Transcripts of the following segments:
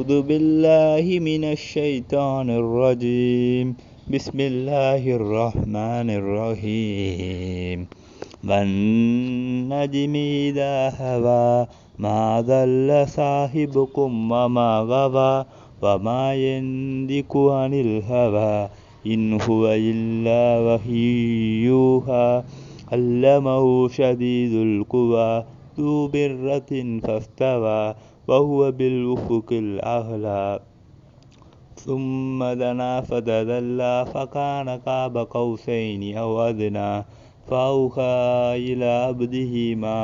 أعوذ بالله من الشيطان الرجيم. بسم الله الرحمن الرحيم. والنجم إذا هوى ما ضل صاحبكم وما غوى وما ينطق عن الهوى إن هو إلا وحي يوحى علمه شديد القوى ذو مرة فاستوى وهو بالأفق الأعلى ثم دنا فتدلى فكان قاب قوسين أو أدنى فأوحى إلى عبده ما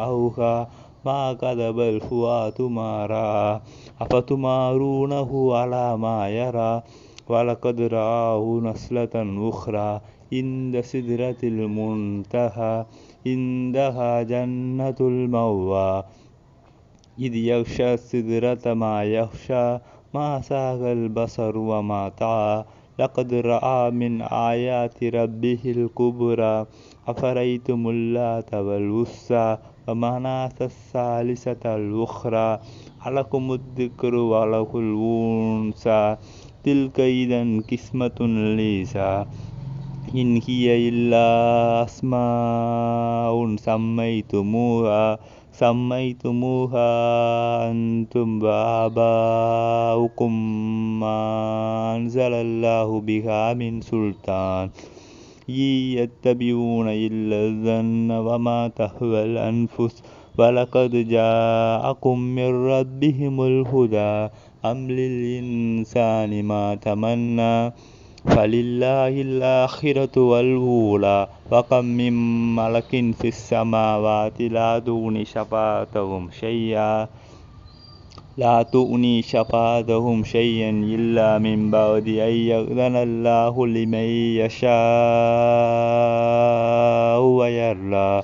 أوحى ما كذب الفؤاد ما رأى أفتمارونه على ما يرى ولقد رآه نزلة أخرى عند سدرة المنتهى عندها جنة المأوى إذ يغشى السدرة ما يغشى ما زاغ البصر وما طغى لقد رأى من آيات ربه الكبرى أفرأيتم اللات والعزى ومناة الثالثة الأخرى ألكم الذكر وله الأنثى تلك إذا قسمة ضيزى إن هي إلا أسماء سميتموها أنتم وآباؤكم ما أنزل الله بها من سلطان يتبعون إلا الظن وما تهوى الأنفس ولقد جاءكم من ربهم الهدى أم للإنسان ما تمنى فلله الآخرة والأولى وكم من ملك في السماوات لا تغني شفاعتهم شيئا إلا من بعد أن يأذن الله لمن يشاء ويرضى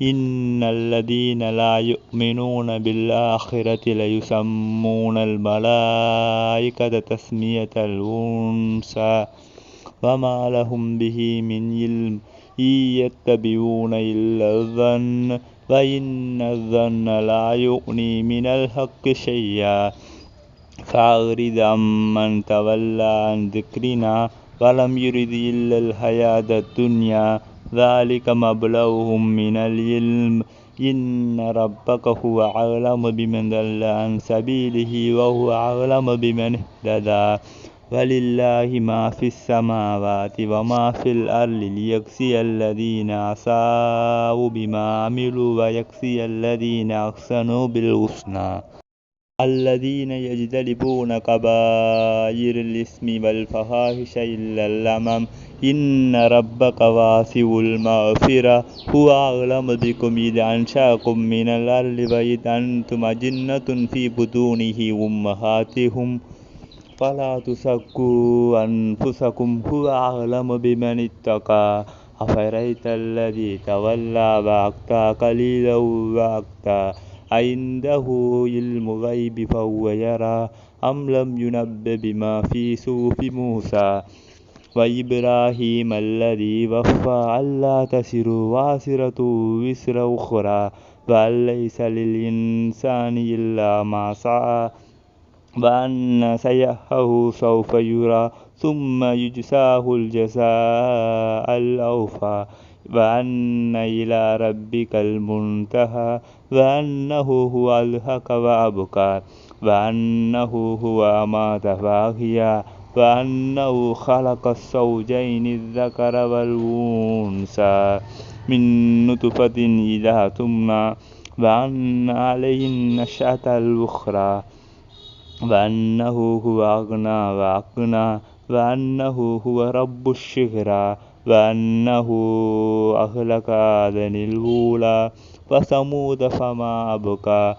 إن الذين لا يؤمنون بالآخرة ليسمون الملائكة تسمية الأنثى وما لهم به من علم إن يتبعون إلا الظن وإن الظن لا يغني من الحق شيئا فأعرض عمن تولى عن ذكرنا ولم يرد إلا الحياة الدنيا ذلك مبلغهم من العلم إن ربك هو أعلم بمن ضل عن سبيله وهو أعلم بمن اهتدى ولله ما في السماوات وما في الأرض ليجزي الذين أساءوا بما عملوا ويجزي الذين أحسنوا بالحسنى الذين يجتنبون كبائر الإثم والفواحش إلا اللمم إن ربك واسع المغفرة هو أعلم بكم إذ أنشأكم من الأرض وإذ أنتم أجنة في بطونه أمهاتكم فلا تزكوا أنفسكم هو أعلم بمن اتقى أفرأيت الذي تولى وأعطى قليلا وأكدى عنده علم الغيب فهو يرى أم لم ينبأ بما في صحف موسى وإبراهيم الذي وفى ألا تزر وازرة وزر أخرى وأن ليس للإنسان إلا ما سعى وأن سعيه سوف يرى ثم يجزاه الجزاء الأوفى وأن إلى ربك المنتهى وأنه هو أضحك وأبكى وأنه هو أمات وأحيا وأنه خلق الزوجين الذكر والأنثى من نطفة إذا تمنى وأن عليه النشأة الأخرى وأنه هو أغنى وأقنى وأنه هو رب الشعرى وأنه أهلك عادا الأولى وثمود فما أبقى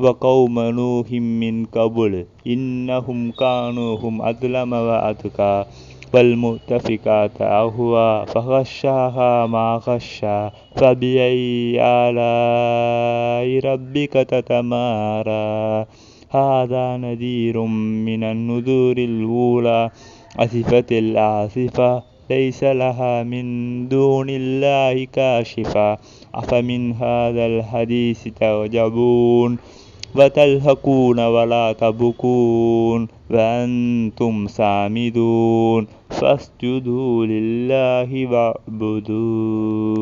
وقوم نوح من قبل إنهم كانوا هم أظلم وأتقى والمؤتفكات أهوى فغشاها ما غشى فبأي آلاء ربك تتمارى هذا نذير من النذور الأولى أسفت الآسفة ليس لها من دون الله كاشفة أفمن هذا الحديث تعجبون وتلهقون ولا تبكون وأنتم سامدون فاسجدوا لله واعبدوا